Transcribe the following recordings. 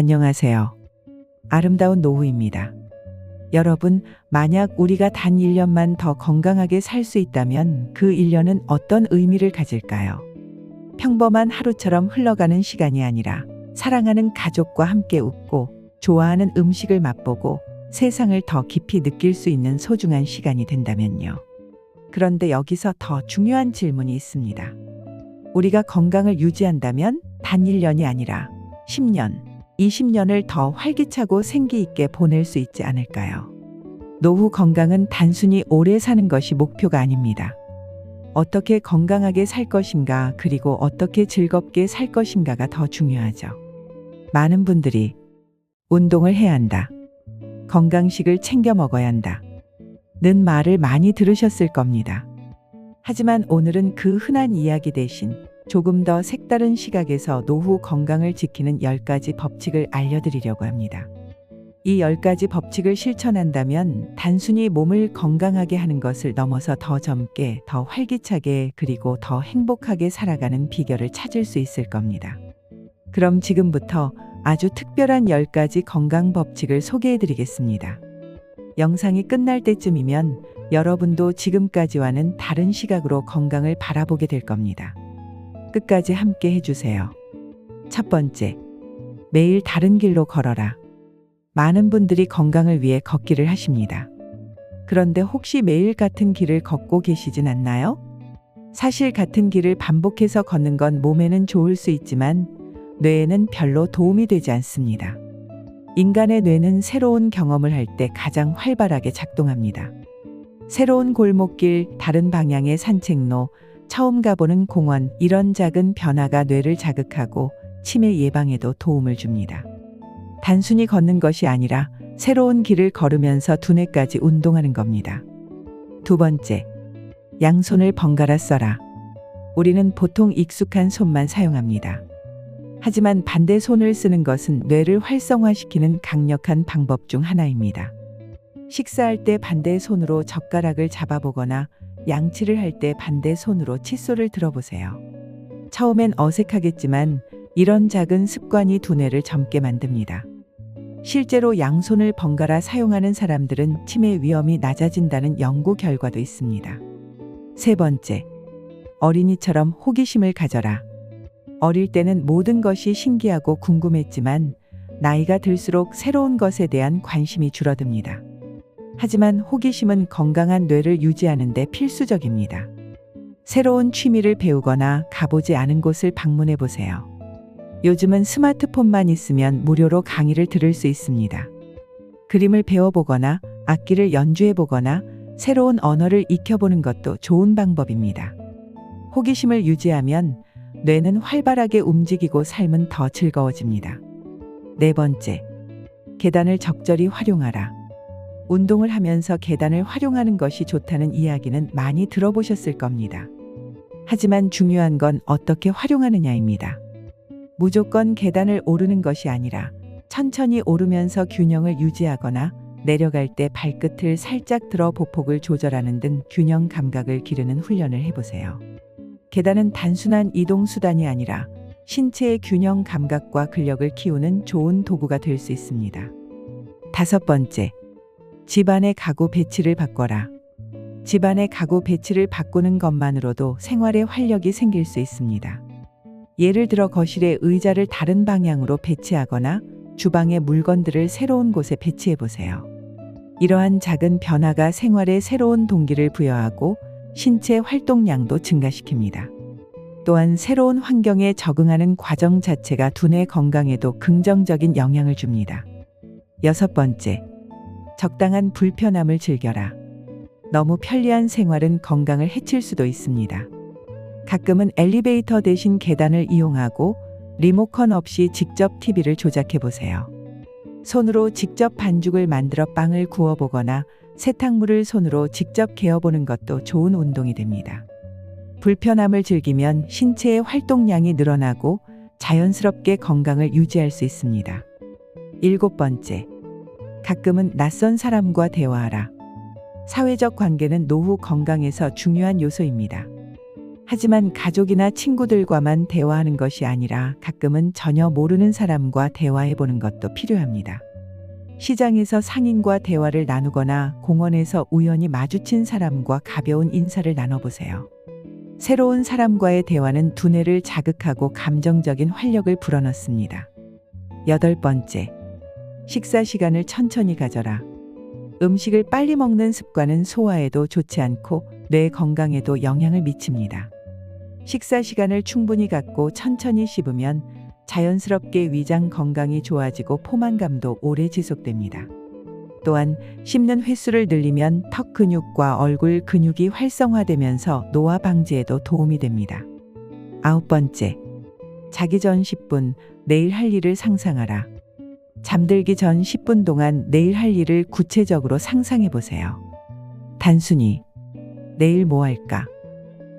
안녕하세요. 아름다운 노후입니다. 여러분, 만약 우리가 단 1년만 더 건강하게 살 수 있다면 그 1년은 어떤 의미를 가질까요? 평범한 하루처럼 흘러가는 시간이 아니라 사랑하는 가족과 함께 웃고 좋아하는 음식을 맛보고 세상을 더 깊이 느낄 수 있는 소중한 시간이 된다면요. 그런데 여기서 더 중요한 질문이 있습니다. 우리가 건강을 유지한다면 단 1년이 아니라 10년, 20년을 더 활기차고 생기 있게 보낼 수 있지 않을까요? 노후 건강은 단순히 오래 사는 것이 목표가 아닙니다. 어떻게 건강하게 살 것인가, 그리고 어떻게 즐겁게 살 것인가가 더 중요하죠. 많은 분들이 운동을 해야 한다, 건강식을 챙겨 먹어야 한다 는 말을 많이 들으셨을 겁니다. 하지만 오늘은 그 흔한 이야기 대신 조금 더 색다른 시각에서 노후 건강을 지키는 10가지 법칙을 알려드리려고 합니다. 이 10가지 법칙을 실천한다면 단순히 몸을 건강하게 하는 것을 넘어서 더 젊게, 더 활기차게, 그리고 더 행복하게 살아가는 비결을 찾을 수 있을 겁니다. 그럼 지금부터 아주 특별한 10가지 건강 법칙을 소개해 드리겠습니다. 영상이 끝날 때쯤이면 여러분도 지금까지와는 다른 시각으로 건강을 바라보게 될 겁니다. 끝까지 함께 해주세요. 첫 번째, 매일 다른 길로 걸어라. 많은 분들이 건강을 위해 걷기를 하십니다. 그런데 혹시 매일 같은 길을 걷고 계시진 않나요? 사실 같은 길을 반복해서 걷는 건 몸에는 좋을 수 있지만 뇌에는 별로 도움이 되지 않습니다. 인간의 뇌는 새로운 경험을 할 때 가장 활발하게 작동합니다. 새로운 골목길, 다른 방향의 산책로, 처음 가보는 공원, 이런 작은 변화가 뇌를 자극하고 치매 예방에도 도움을 줍니다. 단순히 걷는 것이 아니라 새로운 길을 걸으면서 두뇌까지 운동하는 겁니다. 두 번째, 양손을 번갈아 써라. 우리는 보통 익숙한 손만 사용합니다. 하지만 반대 손을 쓰는 것은 뇌를 활성화시키는 강력한 방법 중 하나입니다. 식사할 때 반대 손으로 젓가락을 잡아보거나 양치를 할 때 반대 손으로 칫솔을 들어보세요. 처음엔 어색하겠지만 이런 작은 습관이 두뇌를 젊게 만듭니다. 실제로 양손을 번갈아 사용하는 사람들은 치매 위험이 낮아진다는 연구 결과도 있습니다. 세 번째, 어린이처럼 호기심을 가져라. 어릴 때는 모든 것이 신기하고 궁금했지만 나이가 들수록 새로운 것에 대한 관심이 줄어듭니다. 하지만 호기심은 건강한 뇌를 유지하는 데 필수적입니다. 새로운 취미를 배우거나 가보지 않은 곳을 방문해 보세요. 요즘은 스마트폰만 있으면 무료로 강의를 들을 수 있습니다. 그림을 배워보거나 악기를 연주해보거나 새로운 언어를 익혀보는 것도 좋은 방법입니다. 호기심을 유지하면 뇌는 활발하게 움직이고 삶은 더 즐거워집니다. 네 번째, 계단을 적절히 활용하라. 운동을 하면서 계단을 활용하는 것이 좋다는 이야기는 많이 들어보셨을 겁니다. 하지만 중요한 건 어떻게 활용하느냐입니다. 무조건 계단을 오르는 것이 아니라 천천히 오르면서 균형을 유지하거나 내려갈 때 발끝을 살짝 들어 보폭을 조절하는 등 균형 감각을 기르는 훈련을 해보세요. 계단은 단순한 이동 수단이 아니라 신체의 균형 감각과 근력을 키우는 좋은 도구가 될 수 있습니다. 다섯 번째, 집안의 가구 배치를 바꿔라. 집안의 가구 배치를 바꾸는 것만으로도 생활에 활력이 생길 수 있습니다. 예를 들어 거실의 의자를 다른 방향으로 배치하거나 주방의 물건들을 새로운 곳에 배치해 보세요. 이러한 작은 변화가 생활에 새로운 동기를 부여하고 신체 활동량도 증가시킵니다. 또한 새로운 환경에 적응하는 과정 자체가 두뇌 건강에도 긍정적인 영향을 줍니다. 여섯 번째, 적당한 불편함을 즐겨라. 너무 편리한 생활은 건강을 해칠 수도 있습니다. 가끔은 엘리베이터 대신 계단을 이용하고 리모컨 없이 직접 TV를 조작해 보세요. 손으로 직접 반죽을 만들어 빵을 구워보거나 세탁물을 손으로 직접 개어보는 것도 좋은 운동이 됩니다. 불편함을 즐기면 신체의 활동량이 늘어나고 자연스럽게 건강을 유지할 수 있습니다. 일곱 번째, 가끔은 낯선 사람과 대화하라. 사회적 관계는 노후 건강에서 중요한 요소입니다. 하지만 가족이나 친구들과만 대화하는 것이 아니라 가끔은 전혀 모르는 사람과 대화해 보는 것도 필요합니다. 시장에서 상인과 대화를 나누거나 공원에서 우연히 마주친 사람과 가벼운 인사를 나눠보세요. 새로운 사람과의 대화는 두뇌를 자극하고 감정적인 활력을 불어넣습니다. 8번째, 식사 시간을 천천히 가져라. 음식을 빨리 먹는 습관은 소화에도 좋지 않고 뇌 건강에도 영향을 미칩니다. 식사 시간을 충분히 갖고 천천히 씹으면 자연스럽게 위장 건강이 좋아지고 포만감도 오래 지속됩니다. 또한 씹는 횟수를 늘리면 턱 근육과 얼굴 근육이 활성화되면서 노화 방지에도 도움이 됩니다. 9번째, 자기 전 10분 내일 할 일을 상상하라. 잠들기 전 10분 동안 내일 할 일을 구체적으로 상상해 보세요. 단순히 내일 뭐 할까?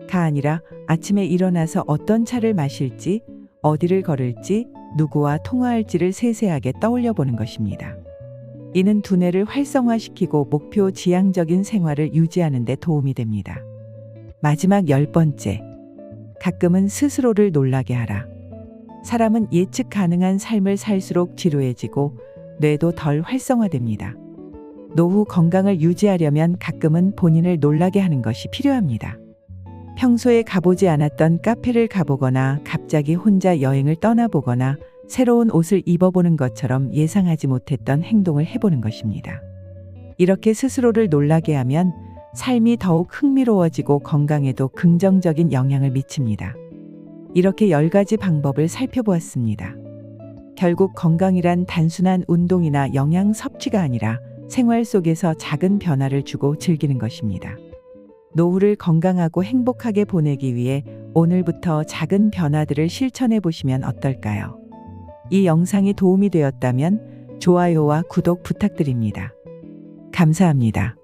가 아니라 아침에 일어나서 어떤 차를 마실지, 어디를 걸을지, 누구와 통화할지를 세세하게 떠올려 보는 것입니다. 이는 두뇌를 활성화시키고 목표 지향적인 생활을 유지하는 데 도움이 됩니다. 마지막 10번째, 가끔은 스스로를 놀라게 하라. 사람은 예측 가능한 삶을 살수록 지루해지고 뇌도 덜 활성화됩니다. 노후 건강을 유지하려면 가끔은 본인을 놀라게 하는 것이 필요합니다. 평소에 가보지 않았던 카페를 가보거나 갑자기 혼자 여행을 떠나보거나 새로운 옷을 입어보는 것처럼 예상하지 못했던 행동을 해보는 것입니다. 이렇게 스스로를 놀라게 하면 삶이 더욱 흥미로워지고 건강에도 긍정적인 영향을 미칩니다. 이렇게 10가지 방법을 살펴보았습니다. 결국 건강이란 단순한 운동이나 영양 섭취가 아니라 생활 속에서 작은 변화를 주고 즐기는 것입니다. 노후를 건강하고 행복하게 보내기 위해 오늘부터 작은 변화들을 실천해 보시면 어떨까요? 이 영상이 도움이 되었다면 좋아요와 구독 부탁드립니다. 감사합니다.